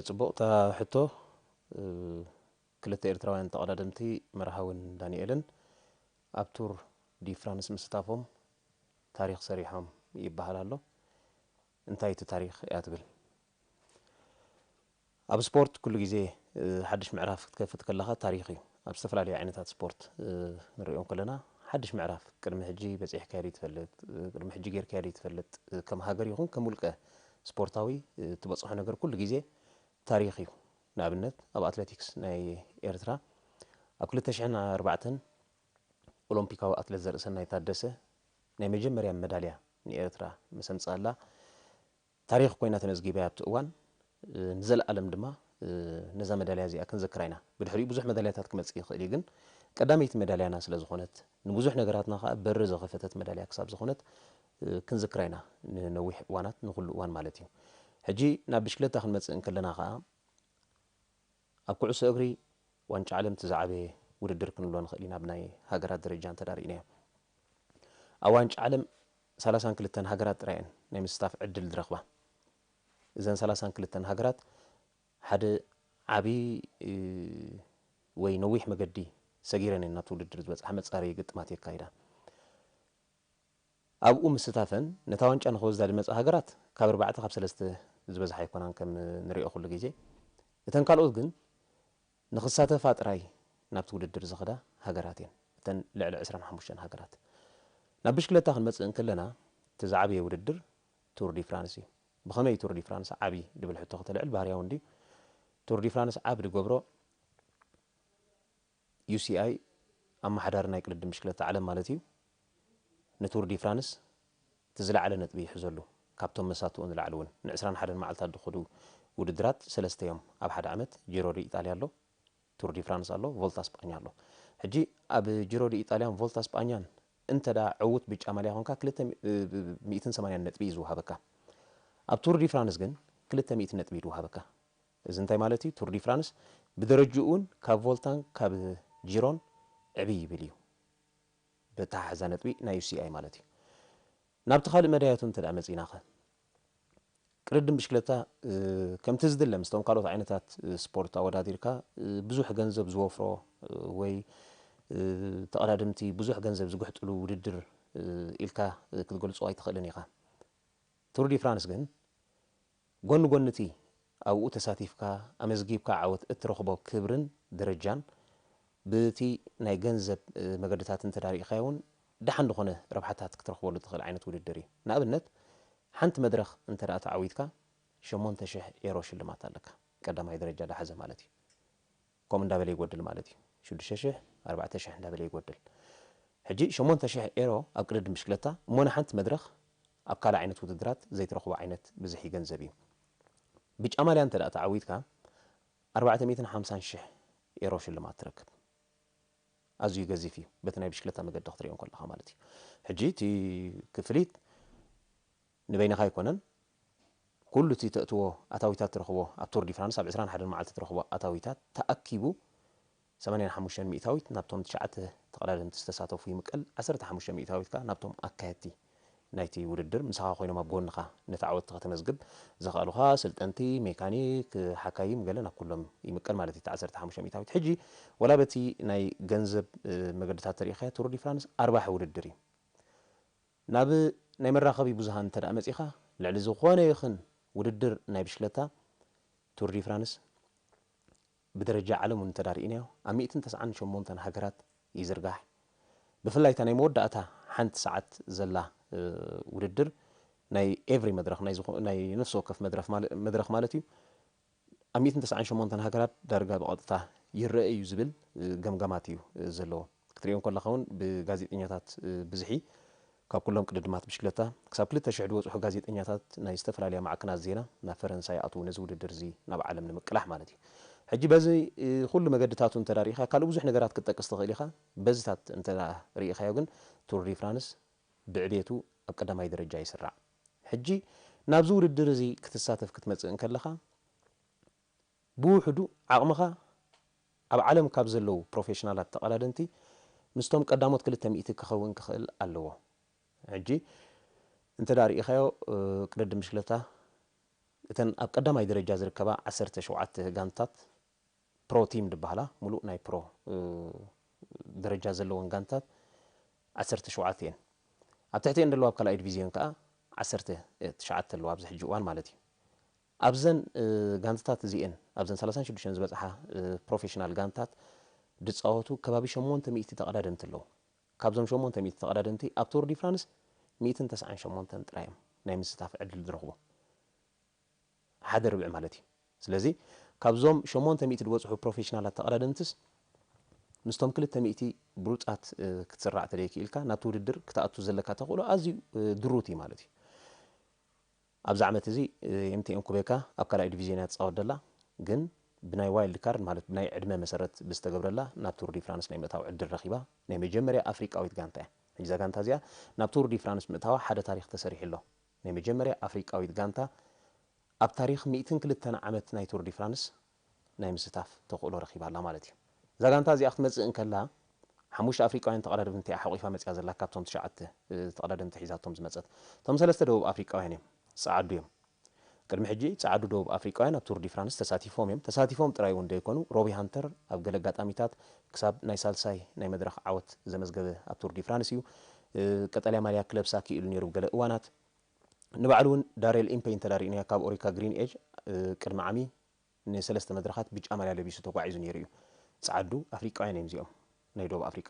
ጽبوقታ حتو كلتا إرتراوያን ተቀዳድምቲ መርሃውን ዳንኤልን ኣብ ቱር ዲ ፍራንስ ምስታፎም ታሪኽ ሰሪሖም ይባሃል ኣሎ እንታይ እቲ ታሪኽ ያትብል ኣብ ስፖርት ኩሉ ግዜ ሓድሽ ምዕራፍ ክትከፍት ከለኻ ታሪኽ እዩ ኣብ ዝተፈላለዩ ዓይነታት ስፖርት ንሪኦም ከለና ሓድሽ ምዕራፍ ቅድሚ ሕጂ በፂሕ ካይዲ ትፈልጥ ቅድሚ ሕጂ ጌር ካይዲ ትፈልጥ ከም ሃገር ይኹን ከም ውልቀ ስፖርታዊ ትበፅሖ ነገር ኩሉ ግዜ ታሪኽ እዩ ንኣብነት ኣብ ኣትሌቲክስ ናይ ኤርትራ ኣብ 2004 ኦሎምፒካዊ ኣትሌት ዘርእሰናይ ታደሰ ናይ መጀመርያ ሜዳልያ ንኤርትራ መሰምፃላ ታሪኽ ኮይና ተመዝጊባ ኣብቲ እዋን ንዘለኣለም ድማ ነዛ ሜዳልያ እዚኣ ክንዘክራ ኢና ብድሕሪኡ ብዙሕ ሜዳልያታት ክመፅእ ይኽእል እዩ ግን ቀዳመይቲ ሜዳልያና ስለ ዝኾነት ንብዙሕ ነገራትና ከዓ በሪ ዘኸፈተት ሜዳልያ ክሳብ ዝኾነት ክንዝክራ ኢና ንነዊሕ እዋናት ንኩሉ እዋን ማለት እዩ ሕጂ ናብ ብሽክሌታ ክንመፅእ እንከለና ከዓ ኣብ ኩዕሶ እግሪ ዋንጫ ዓለም ትዛዕበየ ውድድር ክንብሎ ንኽእል ኢና ብናይ ሃገራት ደረጃ እንተዳሪእናዮ ኣብ ዋንጫ ዓለም 32 ሃገራት ጥራየን ናይ ምስታፍ ዕድል ዝረኽባ እዘን 32 ሃገራት ሓደ ዓብይ ወይ ነዊሕ መገዲ ሰጊረን እናቱ ውድድር ዝበፅሓ መፃረዪ ግጥማት የካይዳ ኣብኡ ምስታፈን ነታ ዋንጫ ንኽወስዳ ዝመፃ ሃገራት ካብ 4 ካብ 3 ዝበዝሓ ኣይኮናን ከም ንሪኦ ኩሉ ግዜ እተን ካልኦት ግን ንኽሳተፋ ጥራይ ናብቲ ውድድር ዝኸዳ ሃገራት እየን እተን ልዕሊ 25 ሃገራት ናብ ብሽክሌታ ክንመፅእ እንከለና እቲ ዝዓበየ ውድድር ቱር ዲ ፍራንስ እዩ ብኸመይ ቱር ዲ ፍራንስ ዓብዪ ድብል ሕቶ ክትልዕል ባህርያዊ እንዲ ቱር ዲ ፍራንስ ዓብ ድገብሮ UCI ኣመሓዳሪ ናይ ቅድድም ብሽክሌታ ዓለም ማለት እዩ ንቱር ዲ ፍራንስ ትዝለዓለ ነጥቢ ይሕዘሉ ካብቶም መሳትኡን ዝለዓሉ እውን ን21 መዓልታት ድኸዱ ውድድራት ሰለስተ እዮም ኣብ ሓደ ዓመት ጂሮ ዲ ኢጣልያ ኣሎ ቱር ዲ ፍራንስ ኣሎ ቮልታ ስጳኛ ኣሎ ሕጂ ኣብ ጂሮ ዲ ኢጣልያን ቮልታ ስጳኛን እንተዳ ዕውት ብጫ ማልያ ኮንካ 280 ነጥቢ ዝውሃበካ ኣብ ቱር ዲ ፍራንስ ግን 200 ነጥቢ ይውሃበካ እዚ እንታይ ማለት እዩ ቱር ዲ ፍራንስ ብደረጅኡን ካብ ቮልታን ካብ ጂሮን ዕብይ ይብል እዩ ብታሕዛ ነጥቢ ናይ UCI ማለት እዩ ናብቲ ካልእ መዳያቱ እንተዳ መፂና ኸ ቅድድም ብሽክሌታ ከምቲ ዝድለ ምስቶም ካልኦት ዓይነታት ስፖርት ኣወዳዲርካ ብዙሕ ገንዘብ ዝወፍሮ ወይ ተቐዳድምቲ ብዙሕ ገንዘብ ዝግሕጥሉ ውድድር ኢልካ ክትገልጾ ኣይትኽእልን ኢኻ ቱር ዲ ፍራንስ ግን ጎኒ ጎንቲ ኣብኡ ተሳቲፍካ ኣመዝጊብካ ዓወት እትረኽቦ ክብርን ደረጃን በቲ ናይ ገንዘብ መገድታት እንተዳሪእኻ እውን ድሓን ዝኾነ ረብሓታት ክትረኽበሉ ትኽእል ዓይነት ውድድር እዩ ንኣብነት ሓንቲ መድረኽ እንተዳ ተዓዊትካ 8000 ዩሮ ሽልማት ኣለካ ቀዳማይ ደረጃ ዳሓዘ ማለት እዩ ከምኡ እንዳበለ ይጎድል ማለት እዩ 6000 4000 እንዳበለ ይጎድል ሕጂ 8000 ዩሮ ኣብ ቅድድም ብሽክሌታ እሞ ንሓንቲ መድረኽ ኣብ ካልእ ዓይነት ውድድራት ዘይትረኽቦ ዓይነት ብዝሒ ገንዘብ እዩ ብጫ ማልያ እንተዳ ተዓዊትካ 450000 ዩሮ ሽልማት ትረክብ ኣዝዩ ገዚፍ እዩ በቲ ናይ ብሽክሌታ መገዲ ክትሪኦም ከለኻ ማለት እዩ ሕጂ እቲ ክፍሊት ንበይንኻ ኣይኮነን ኩሉ እቲ ተእትዎ ኣታዊታት ትረኽቦ ኣብ ቱር ዲ ፍራንስ ኣብ 21 መዓልቲ ትረኽቦ ኣታዊታት ተኣኪቡ 85 ሚእታዊት ናብቶም 9 ተቐዳድምቲ ዝተሳተፉ ይምቀል 15 ሚእታዊትካ ናብቶም ኣካየድቲ ናይቲ ውድድር ምሳኻ ኮይኖም ኣብ ጎንኻ ነቲ ዓወትካ ተመዝግብ ዘኽኣሉኻ ስልጠንቲ ሜካኒክ ሓካይም ገለ ናብ ኩሎም ይምቀል ማለት እዩ 15 ሚእታዊት ሕጂ ወላ በቲ ናይ ገንዘብ መገድታት ተሪእኻ ቱር ዲ ፍራንስ ኣርባሕ ውድድር እዩ ናብ ናይ መራኸቢ ብዙሃን እንተዳ መፂኻ ልዕሊ ዝኾነ ይኹን ውድድር ናይ ብሽክሌታ ቱር ዲ ፍራንስ ብደረጃ ዓለም እውን ተዳሪእናዮ ኣብ 198 ሃገራት ይዝርጋሕ ብፍላይ እታ ናይ መወዳእታ ሓንቲ ሰዓት ዘላ ውድድር ናይ ኤቭሪ መድረኽ ናይ ነፍሲ ወከፍ መድረኽ ማለት እዩ ኣብ 198 ሃገራት ዳርጋ ብቐጥታ ይርአ እዩ ዝብል ገምገማት እዩ ዘለዎ ክትሪኦም ከለኻ እውን ብጋዜጠኛታት ብዝሒ ካብ ኩሎም ቅድድማት ብሽክሌታ ክሳብ 2000 ዝበፅሑ ጋዜጠኛታት ናይ ዝተፈላለያ ማዕከናት ዜና ናብ ፈረንሳይ ኣትዉ ነዚ ውድድር እዚ ናብ ዓለም ንምቅላሕ ማለት እዩ ሕጂ በዚ ኩሉ መገድታቱ እንተዳሪእኻ ካልእ ብዙሕ ነገራት ክትጠቅስ ትኽእል ኢኻ በዚታት እንተሪእኻዮ ግን ቱር ዲ ፍራንስ ብዕቤቱ ኣብ ቀዳማይ ደረጃ ይስራዕ ሕጂ ናብዚ ውድድር እዚ ክትሳተፍ ክትመፅእ እንከለኻ ብውሕዱ ዓቕምኻ ኣብ ዓለም ካብ ዘለዉ ፕሮፌሽናላት ተቐዳደምቲ ምስቶም ቀዳሞት 200 ክኸውን ክኽእል ኣለዎ ሕጂ እንተዳሪእኻዮ ቅድድም ብሽክሌታ እተን ኣብ ቀዳማይ ደረጃ ዝርከባ 17 ጋንታት ፕሮ ቲም ድበሃላ ሙሉእ ናይ ፕሮ ደረጃ ዘለወን ጋንታት 17 እየን ኣብ ትሕቲአን ዘለዋ ኣብ ካልኣይ ዲቪዝዮን ከዓ 19 ኣለዋ ኣብዚ ሕጂ እዋን ማለት እዩ ኣብዘን ጋንታት እዚአን ኣብዘን 36 ዝበፅሓ ፕሮፌሽናል ጋንታት ድፃወቱ ከባቢ 800 ተቀዳደምቲ ኣለዉ ካብዞም 800 ተቀዳደምቲ ኣብ ቱር ዲ ፍራንስ 198 ጥራዮም ናይ ምስታፍ ዕድል ዝረኽቡ ሓደ ርብዕ ማለት እዩ ስለዚ ካብዞም 800 ዝበፅሑ ፕሮፌሽናላት ተቀዳደምትስ ምስቶም 200 ብሩፃት ክትስራዕ ተደይክኢልካ ናብቲ ውድድር ክትኣቱ ዘለካ ተኽእሎ ኣዝዩ ድሩት እዩ ማለት እዩ ኣብዚ ዓመት እዚ ኤምቲኤም ኩቤካ ኣብ ካልኣይ ዲቪዝዮን እያ ትፃወት ዘላ ግን ብናይ ዋይልድ ካርድ ማለት ብናይ ዕድመ መሰረት ብዝተገብረላ ናብ ቱር ዲ ፍራንስ ናይ ምእታው ዕድል ረኺባ ናይ መጀመርያ ኣፍሪቃዊት ጋንታ እያ ሕጂ እዛ ጋንታ እዚኣ ናብ ቱር ዲ ፍራንስ ምእታዋ ሓደ ታሪክ ተሰሪሑ ኣሎ ናይ መጀመርያ ኣፍሪቃዊት ጋንታ ኣብ ታሪክ 102 ዓመት ናይ ቱር ዲ ፍራንስ ናይ ምስታፍ ተኽእሎ ረኺባ ኣላ ማለት እዩ እዛ ጋንታ እዚኣ ክትመፅእ እንከላ ሓሙሽተ ኣፍሪቃውያን ተቀዳደምቲ እያ ሓቂፋ መፅያ ዘላ ካብቶም 9 ተቀዳደምቲ ሒዛቶም ዝመፀት እቶም 3 ደቡብ ኣፍሪቃውያን እዮም ፃዓዱ እዮም ቅድሚ ሕጂ ፃዓዱ ደቡብ ኣፍሪቃውያን ኣብ ቱር ዲ ፍራንስ ተሳቲፎም እዮም ተሳቲፎም ጥራይ እውን ደይኮኑ ሮቢ ሃንተር ኣብ ገለ ኣጋጣሚታት ክሳብ ናይ ሳልሳይ ናይ መድረክ ዓወት ዘመዝገበ ኣብ ቱር ዲ ፍራንስ እዩ ቀጠልያ ማልያ ክለብ ሳኪ ኢሉ ነይሩ ገለ እዋናት ንባዕሉ እውን ዳርኤል ኢምፔይን ተዳሪኡ ነያ ካብ ኦሪካ ግሪን ኤጅ ቅድሚ ዓሚ ንሰለስተ መድረኻት ብጫ ማልያ ለቢሱ ተጓዒዙ ነይሩ እዩ ፃዓዱ ኣፍሪቃውያን እዮም እዚኦም ናይ ደቡብ ኣፍሪቃ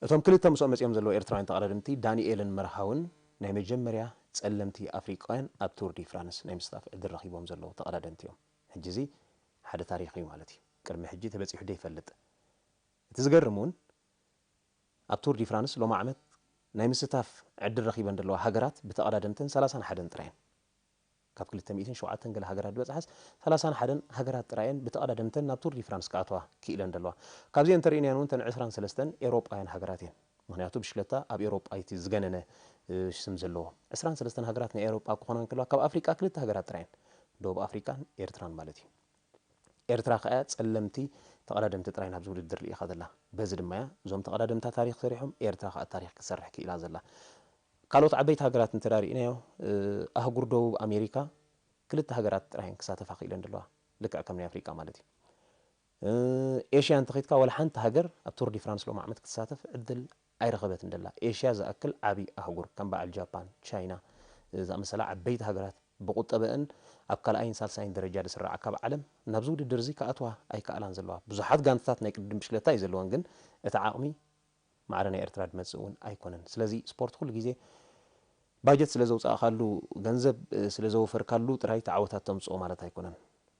እቶም ክልተ ምስኦም መፅኦም ዘለዎ ኤርትራውያን ተቀዳደምቲ ዳንኤልን መርሃውን ናይ መጀመርያ ጸለምቲ ኣፍሪቃውያን ኣብ ቱር ዲ ፍራንስ ናይ ምስታፍ ዕድል ረኺቦም ዘለዉ ተቀዳደምቲ እዮም ሕጂ እዚ ሓደ ታሪክ እዩ ማለት እዩ ቅድሚ ሕጂ ተበፂሑ ደይፈልጥ እቲ ዝገርም እውን ኣብ ቱር ዲ ፍራንስ ሎማ ዓመት ናይ ምስታፍ ዕድል ረኺበን ዘለዋ ሃገራት ብተቀዳደምትን 31 ጥራየን ካብ 207 ገለ ሃገራት በፅሓስ 31 ሃገራት ጥራየን ብተቀዳደምትን ናብ ቱር ዲ ፍራንስ ክኣትዋ ክኢለን ዘለዋ ካብዚአን ተርእናያን እውን ተን 23 ኤውሮጳውያን ሃገራት እየን ምክንያቱ ብሽለታ ኣብ ኤውሮጳ እቲ ዝገነነ ስም ዘለዎ 23 ሃገራት ናይ ኤውሮጳ ክኾና እንከለዋ ካብ ኣፍሪቃ ክልተ ሃገራት ጥራየን ደቡብ ኣፍሪካን ኤርትራን ማለት እዩ ኤርትራ ከዓ ጸለምቲ ተቀዳደምቲ ጥራይ ናብ ውድድር ሪኢኻ ዘላ በዚ ድማ እዞም ተቀዳደምታ ታሪክ ሰሪሖም ኤርትራ ከዓ ታሪክ ክሰርሕ ክኢላ ዘላ ካልኦት ዓበይቲ ሃገራት እንተዳሪእናዮ ኣህጉር ደቡብ ኣሜሪካ ክልተ ሃገራት ጥራይን ክሳተፋ ክኢለን ዘለዋ ልክዕ ከም ናይ ኣፍሪቃ ማለት እዩ ኤሽያ እንተኺድካ ወላ ሓንቲ ሃገር ኣብ ቱር ዲ ፍራንስ ሎማ ዓመት ክትሳተፍ ዕድል ኣይረኸበትን ደላ ኤሽያ ዝኣክል ዓብይ ኣህጉር ከም በዓል ጃፓን ቻይና ዝኣመሰላ ዓበይቲ ሃገራት ብቁጠበአን ኣብ ካልኣይን ሳልሳይን ደረጃ ዝስራዓ ካብ ዓለም ናብዚ ውድድር እዚ ከኣትዋ ኣይከኣላን ዘለዋ ብዙሓት ጋንታታት ናይ ቅድም ብሽለታ እዩ ዘለወን ግን እቲ ዓቕሚ ማዕረ ናይ ኤርትራ ድመፅእ እውን ኣይኮነን ስለዚ ስፖርት ኩሉ ግዜ ባጀት ስለ ዘውፃእካሉ ገንዘብ ስለ ዘወፈርካሉ ጥራይ ተዓወታት ተምፅኦ ማለት ኣይኮነን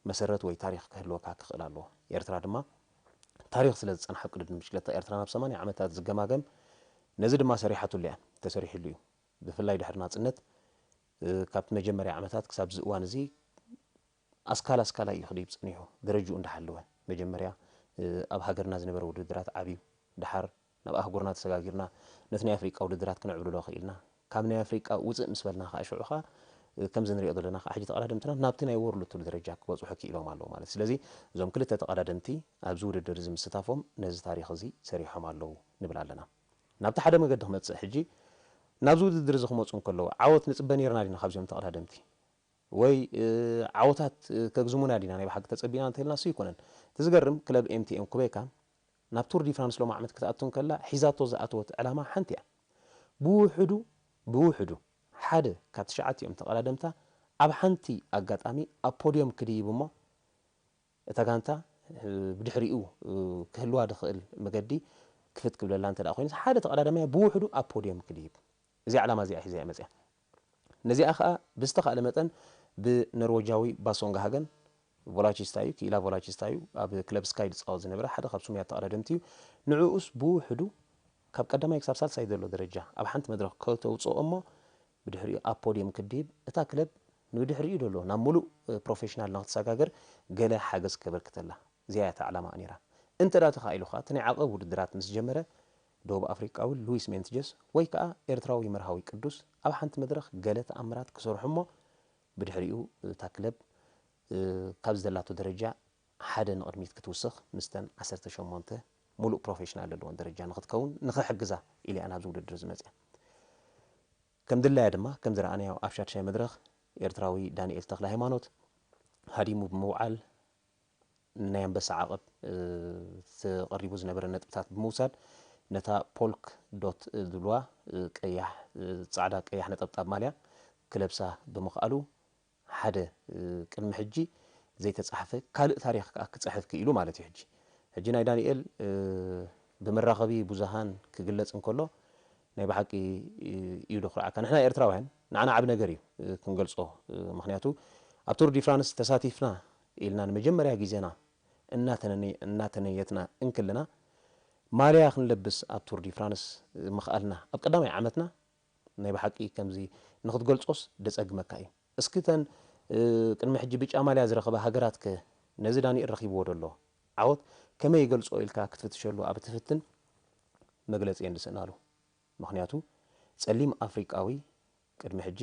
መሰረት ወይ ታሪክ ክህልወካ ክኽእል ኣለዎ ኤርትራ ድማ ታሪክ ስለ ዝፀንሐ ቅድም ብሽለታ ኤርትራ ናብ 80 ዓመታት ዝገማገም ነዚ ድማ ሰሪሓቱሉ እያ ተሰሪሕሉ እዩ ብፍላይ ድሕሪ ናፅነት ካብቲ መጀመርያ ዓመታት ክሳብ ዚ እዋን እዚ ኣስካላ እዩ ክድይብ ፀኒሑ ደረጅኡ እንዳሓለወ መጀመርያ ኣብ ሃገርና ዝነበረ ውድድራት ዓብዩ ድሓር ናብ ኣህጉርና ተሰጋጊርና ነቲ ናይ ኣፍሪቃ ውድድራት ክነዕብልሎ ክኢልና ካብ ናይ ኣፍሪቃ ውፅእ ምስ በልና ከዓ ሽዑ ከዓ ከምዚ ንሪኦ ዘለና ከዓ ሕጂ ተቀዳደምትና ናብቲ ናይ ወርልድ ደረጃ ክበፅሑ ክኢሎም ኣለዉ ማለት ስለዚ እዞም ክልተ ተቀዳደምቲ ኣብዚ ውድድር እዚ ምስታፎም ነዚ ታሪክ እዚ ሰሪሖም ኣለዉ ንብል ኣለና ናብቲ ሓደ መገዲ ክመፅእ ሕጂ ናብዚ ውድድር እዚ ክመፁ እንከለዉ ዓወት ንፅበ ነርና ዲና ካብዚኦም ተቀዳደምቲ ወይ ዓወታት ከግዝሙና ዲና ናይ ብሓቂ ተፀቢና እንተኢልና እሱ ይኮነን እቲ ዝገርም ክለብ ኤምቲኤም ኩቤካ ናብ ቱር ዲ ፍራንስ ሎማ ዓመት ክትኣቱ ከላ ሒዛቶ ዝኣተወት ዕላማ ሓንቲ እያ ብውሕዱ ሓደ ካብ 9 ተቀዳደምታ ኣብ ሓንቲ ኣጋጣሚ ኣብ ፖድዮም ክድይብ እሞ እታ ጋንታ ብድሕሪኡ ክህልዋ ድኽእል መገዲ ክፍት ክብለላ እንተ ደኣ ኮይኑስ ሓደ ተቀዳዳማያ ብውሕዱ ኣብ ፖድዮም ክድይብ እዚ ዕላማ እዚኣ ሒዛ እያ መፅያ ነዚኣ ከዓ ብዝተኻእለ መጠን ብኖርዌጃዊ ባሶንጋ ሃገን ቮላቺስታ እዩ ክኢላ ቮላቺስታ እዩ ኣብ ክለብ ስካይ ዝፃወት ዝነበረ ሓደ ካብ ሱሙያ ተቀዳደምቲ እዩ ንዕኡስ ብውሕዱ ካብ ቀዳማይ ክሳብ ሳልሳይ ዘሎ ደረጃ ኣብ ሓንቲ መድረክ ከተውፅኦ እሞ ብድሕሪኡ ኣብ ፖድዮም ክድይብ እታ ክለብ ንድሕሪኡ ደሎ ናብ ሙሉእ ፕሮፌሽናል ንክትሰጋገር ገለ ሓገዝ ከበርክተላ እዚኣ እታ ዕላማ ነይራ እንተ ዳ ተኻኢሉኻ እቲ ናይ ዓቐብ ውድድራት ምስ ጀመረ ደቡብ ኣፍሪቃዊ ሉዊስ ሜንትጀስ ወይ ከዓ ኤርትራዊ መርሃዊ ቅዱስ ኣብ ሓንቲ መድረክ ገለ ተኣምራት ክሰርሑ እሞ ብድሕሪኡ እታ ክለብ ካብ ዘለቶ ደረጃ ሓደ ንቅድሚት ክትውስኽ ምስተን 18 ሙሉእ ፕሮፌሽናል ዘለዎን ደረጃ ንክትከውን ንክሕግዛ ኢልያ ናብዚ ውድድር ዝመፅያ ከም ድላያ ድማ ከም ዝረኣናዮ ኣብ ሻድሻይ መድረክ ኤርትራዊ ዳንኤል ተክለ ሃይማኖት ሃዲሙ ብምውዓል ናይ ኣንበሳ ዓቐብ ተቐሪቡ ዝነበረ ነጥብታት ብምውሳድ ነታ ፖልክ ዶት ዝብልዋ ቀያሕ ጻዕዳ ቀያሕ ነጠብጣብ ማልያ ክለብሳ ብምኽኣሉ ሓደ ቅድሚ ሕጂ ዘይተጻሕፈ ካልእ ታሪኽ ከዓ ክጽሕፍ ክኢሉ ማለት እዩ። ሕጂ ናይ ዳንኤል ብመራኸቢ ብዙሃን ክግለጽ እንከሎ ናይ ብሓቂ እዩ ዶ ክርዓካ ንሕና ኤርትራውያን ንዓና ዓብ ነገር እዩ ክንገልጾ ምክንያቱ ኣብ ቱር ዲ ፍራንስ ተሳቲፍና ኢልና ንመጀመርያ ግዜና እናተነየትና እንክልና ማልያ ክንለብስ ኣብ ቱር ዲ ፍራንስ ምኽኣልና ኣብ ቀዳማይ ዓመትና ናይ ብሓቂ ከምዚ ንኽትገልጾስ ደጸግመካ እዩ። እስክተን ቅድሚ ሕጂ ብጫ ማልያ ዝረኸባ ሃገራት ከ ነዚ ዳንኤል ረኺብዎ ደሎ ዓወት ከመይ ይገልጾ ኢልካ ክትፍትሸሉ ኣብ ትፍትን መግለጺ የንድስናሉ ምክንያቱ ጸሊም ኣፍሪቃዊ ቅድሚ ሕጂ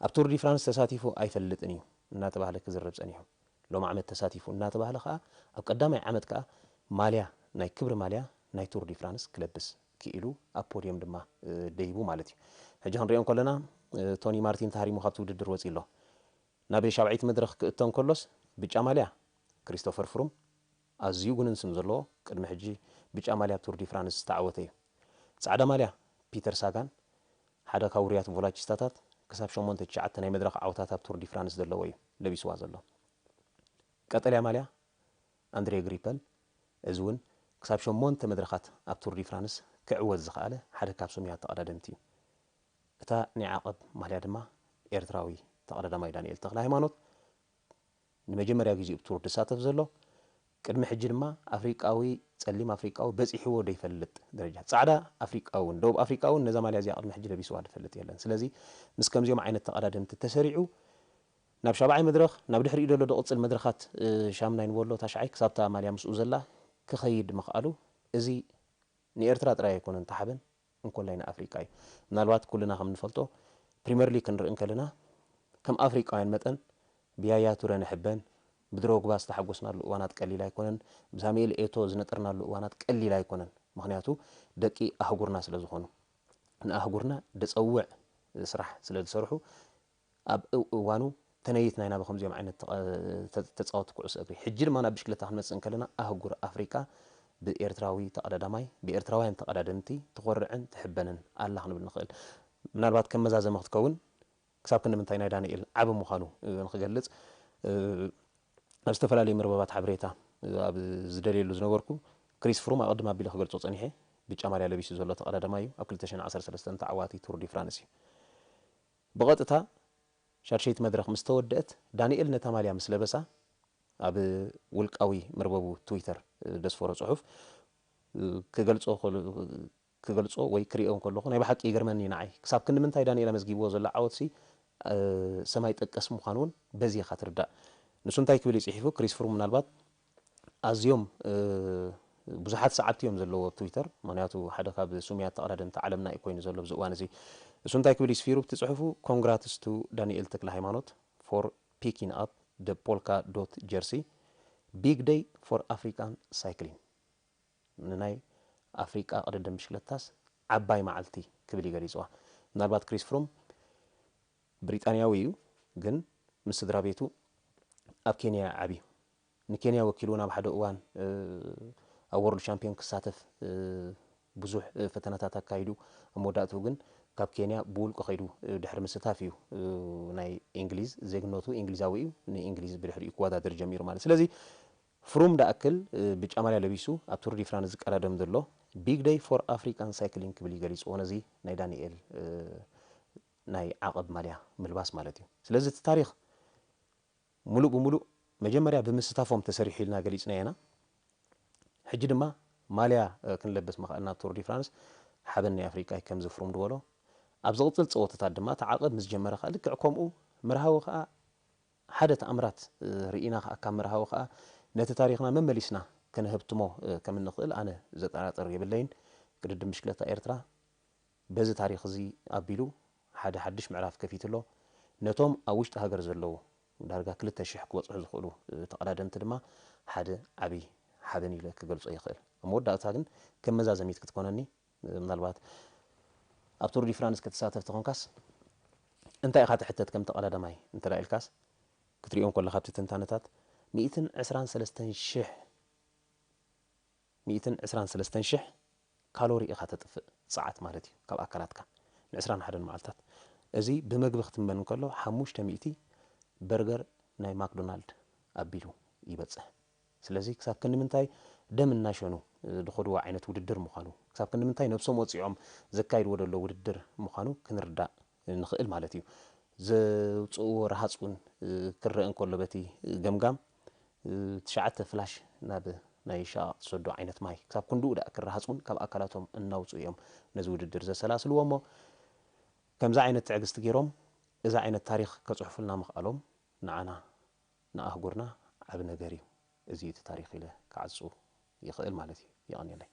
ኣብ ቱር ዲ ፍራንስ ተሳቲፉ ኣይፈልጥን እዩ እናተባህለ ክዝረብ ጸኒሑ ሎም ዓመት ተሳቲፉ እናተባህለ ከዓ ኣብ ቀዳማይ ዓመት ከዓ ማልያ ናይ ክብሪ ማልያ ናይ ቱር ዲ ፍራንስ ክለብስ ክኢሉ ኣብ ፖድዮም ድማ ደይቡ ማለት እዩ። ሕጂ ክንሪኦ ከለና ቶኒ ማርቲን ተሃሪሙ ካብቲ ውድድር ወፂ ኣሎ ናብ ሻብዒት መድረኽ ክእቶ እንከሎስ ብጫ ማልያ ክሪስቶፈር ፍሩም ኣዝዩ ጉንን ስም ዘለዎ ቅድሚ ሕጂ ብጫ ማልያ ኣብ ቱር ዲ ፍራንስ ዝተዓወተ እዩ። ጻዕዳ ማልያ ፒተር ሳጋን ሓደ ካብ ውርያት ቮላቺስታታት ክሳብ 8-9 ናይ መድረኽ ዓወታት ኣብ ቱር ዲ ፍራንስ ዘለዎ እዩ ለቢስዋ ዘሎ። ቀጠልያ ማልያ ኣንድሬ ግሪፐል እዚ እውን ክሳብ 8 መድረኻት ኣብ ቱር ዲ ፍራንስ ክዕወት ዝኽኣለ ሓደ ካብ ሶምያት ተቐዳደምቲ እዩ። እታ ናይ ዓቐብ ማልያ ድማ ኤርትራዊ ተቐዳዳማይ ዳንኤል ተክለ ሃይማኖት ንመጀመርያ ግዜ ኣብ ቱር ድሳተፍ ዘሎ ቅድሚ ሕጂ ድማ ኣፍሪቃዊ ጸሊም ኣፍሪቃዊ በፂሕዎ ደይፈልጥ ደረጃ ጻዕዳ ኣፍሪቃውን ደቡብ ኣፍሪቃውን ነዛ ማልያ እዚኣ ቅድሚ ሕጂ ለቢስዋ ድፈልጥ የለን። ስለዚ ምስ ከምዚኦም ዓይነት ተቐዳደምቲ ተሰሪዑ ናብ ሻብዓይ መድረኽ ናብ ድሕሪኡ ዘሎ ደቕጽል መድረኻት ሻምናይ ንበሎ ታሽዓይ ክሳብታ ማልያ ምስኡ ዘላ ክኸይድ ምኽኣሉ እዚ ንኤርትራ ጥራይ ኣይኮነን ተሓበን እንኮላይ ንኣፍሪቃ እዩ። ምናልባት ኩልና ከም ንፈልጦ ፕሪምየር ሊግ ክንርኢ ከለና ከም ኣፍሪቃውያን መጠን ብያያ ቱረ ንሕበን ብድሮግባ ዝተሓጎስናሉ እዋናት ቀሊል ኣይኮነን ብሳሙኤል ኤቶ ዝነጥርናሉ እዋናት ቀሊል ኣይኮነን ምክንያቱ ደቂ ኣህጉርና ስለ ዝኾኑ ንኣህጉርና ደጸውዕ ስራሕ ስለ ዝሰርሑ ኣብ እዋኑ ተነይትና ኢና ብከምዚኦም ዓይነት ተጻወቲ ኩዕሶ እግሪ ሕጂ ድማ ናብ ብሽክለታ ክንመጽእ ከለና ኣህጉር ኣፍሪቃ ብኤርትራዊ ተቐዳዳማይ ብኤርትራውያን ተቐዳደምቲ ትኾርዕን ትሕበንን ኣላ ክንብል ንኽእል። ምናልባት ከም መዛዘመ ክትከውን ክሳብ ክንምንታይ ናይ ዳንኤል ዓብ ምዃኑ ንክገልጽ ኣብ ዝተፈላለዩ መርበባት ሓበሬታ ኣብ ዝደልየሉ ዝነበርኩ ክሪስ ፍሩም ኣብ ቅድማ ኣቢለ ክገልጾ ጸኒሐ ብጫ ማልያ ለቢሱ ዘሎ ተቐዳዳማይ እዩ ኣብ 2013 ተዓዋቲ ቱር ዲ ፍራንስ እዩ። ብቐጥታ ሻድሸይቲ መድረኽ ምስ ተወድአት ዳንኤል ነታ ማልያ ምስ ለበሳ ኣብ ውልቃዊ መርበቡ ትዊተር ደስፈሮ ጽሑፍ ክገልጾ ወይ ክሪኦ ከለኹ ናይ ብሓቂ ይገርመኒ ንዓይ ክሳብ ክንምንታይ ዳንኤል ኣመዝጊብዎ ዘሎ ዓወትሲ ሰማይ ጠቀስ ምዃኑ እውን በዚኻ ትርዳእ። ንሱ እንታይ ክብል ይጽሒፉ ክሪስ ፍሩም ምናልባት ኣዝዮም ብዙሓት ሰዓብቲ እዮም ዘለዎ ኣብ ትዊተር ምክንያቱ ሓደ ካብ ሱምያት ተቐዳደምቲ ዓለምና እዩ ኮይኑ ዘሎ ብዚ እዋን እዚ እሱ እንታይ ክብል ይስፊሩ ብቲ ጽሑፉ ኮንግራትስ ቱ ዳንኤል ተክለ ሃይማኖት ፎር ፒኪንግ ኣፕ ደ ፖልካ ዶት ጀርሲ ቢግ ዴይ ፎር ኣፍሪካን ሳይክሊንግ ንናይ ኣፍሪቃ ቅድድም ብሽክለታስ ዓባይ መዓልቲ ክብል ይገሊጽዋ። ምናልባት ክሪስ ፍሩም ብሪጣንያዊ እዩ ግን ምስ ስድራ ቤቱ ኣብ ኬንያ ዓብዩ ንኬንያ ወኪሉ ናብ ሓደ እዋን ኣብ ወርልድ ሻምፒዮን ክሳተፍ ብዙሕ ፈተናታት ኣካይዱ ኣብ መወዳእቱ ግን ካብ ኬንያ ብውልቁ ኸይዱ ድሕሪ ምስታፍ እዩ ናይ እንግሊዝ ዜግነቱ እንግሊዛዊ እዩ ንእንግሊዝ ብድሕሪኡ ክወዳደር ጀሚሩ ማለት ስለዚ ፍሩም ዳኣክል ብጫ ማልያ ለቢሱ ኣብ ቱር ዲ ፍራንስ ዝቀዳደም ዘሎ ቢግ ዴይ ፎር ኣፍሪካን ሳይክሊንግ ክብል ይገሊጽዎ ነዚ ናይ ዳንኤል ናይ ዓቐብ ማልያ ምልባስ ማለት እዩ። ስለዚ እቲ ታሪኽ ሙሉእ ብሙሉእ መጀመርያ ብምስታፎም ተሰሪሑ ኢልና ገሊጽና ኢና ሕጂ ድማ ማልያ ክንለብስ መኽኣልና ቱር ዲ ፍራንስ ሓበን ናይ ኣፍሪቃ ከም ዝፍሩም ድበሎ ኣብ ዝቕጽል ፀወታታት ድማ ተዓቐብ ምስ ጀመረ ከዓ ልክዕ ከምኡ መርሃዊ ከዓ ሓደ ተኣምራት ርኢና ከዓ ካብ መርሃዊ ከዓ ነቲ ታሪኽና መመሊስና ከነህብትሞ ከም እንኽእል ኣነ ዘጠራጥር የብለይን። ቅድድም ብሽክለታ ኤርትራ በዚ ታሪኽ እዚ ኣቢሉ ሓደ ሓድሽ ምዕራፍ ከፊት ኣሎ ነቶም ኣብ ውሽጢ ሃገር ዘለዉ ዳርጋ 2000 ክበጽሑ ዝኽእሉ ተቐዳደምቲ ድማ ሓደ ዓብይ ሓበን ኢለ ክገልጾ ይኽእል። ኣብ መወዳእታ ግን ከም መዛዘሚት ክትኮነኒ ምናልባት ኣብ ቱር ዲ ፍራንስ ከተሳተፍ ተኾንካስ እንታይ ኢኻ ትሕተት ከም ተቐዳዳማይ እንተዳ ኢልካስ ክትሪኦም ከለኻ ኣብቲ ትንታነታት 123,000 ካሎሪ ኢኻ ተጥፍእ ሰዓት ማለት እዩ ካብ ኣካላትካ ን21 መዓልታት እዚ ብመግቢ ክትመን እንከሎ 500 በርገር ናይ ማክዶናልድ ኣቢሉ ይበፅሕ ስለዚ ክሳብ ክንምንታይ ደም እናሸኑ ዝኸድዎ ዓይነት ውድድር ምዃኑ ክሳብ ክንምንታይ ነብሶም ወፂዖም ዘካይድዎ ዘሎ ውድድር ምዃኑ ክንርዳእ ንኽእል ማለት እዩ ዘውፅእዎ ረሃፅ እውን ክረአ እንከሎ በቲ ገምጋም 9 ፍላሽ ናብ ናይ ሻቕ ዝሰዶ ዓይነት ማይ ክሳብ ክንድኡ ዳእ ክረሃፅ እውን ካብ ኣካላቶም እናውፅኡ እዮም ነዚ ውድድር ዘሰላስልዎ እሞ ከምዛ ዓይነት ትዕግስቲ ገይሮም እዛ ዓይነት ታሪክ ከፅሑፉልና ምኽኣሎም ንዓና ንኣህጉርና ዓብ ነገር እዩ እዚ እቲ ታሪክ ኢለ ክዓፁ ይኽእል ማለት እዩ ይቐኒየለይ